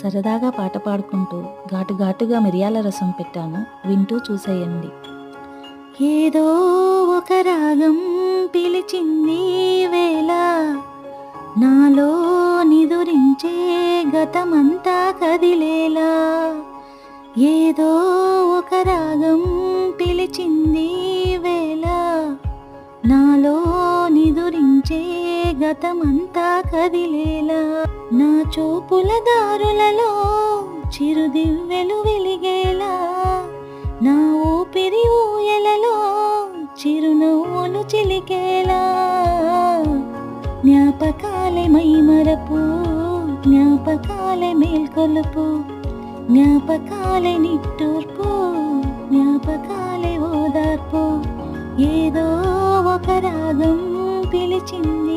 సరదాగా పాట పాడుకుంటూ ఘాటుగా మిరియాల రసం పెట్టాను. వింటూ చూసేయండి. ఏదో ఒక రాగం పిలిచింది వేళ, నాలో నిదురించే గతమంతా కదిలేలా. ఏదో ఒక రాగం పిలిచింది వేళ, నాలో నిదురించే గతమంతా కదిలేలా. నా చూపుల దారులలో చిరుదివ్వెలు వెలిగేలా, నా ఊపిరి ఊయలలో చిరునవ్వులు చిలికేలా. జ్ఞాపకాలే మైమరపు, జ్ఞాపకాలే మేల్కొలుపు, జ్ఞాపకాలే నిట్టూర్పు, జ్ఞాపకాలే ఓదార్పు. ఏదో ఒక రాగం పిలిచింది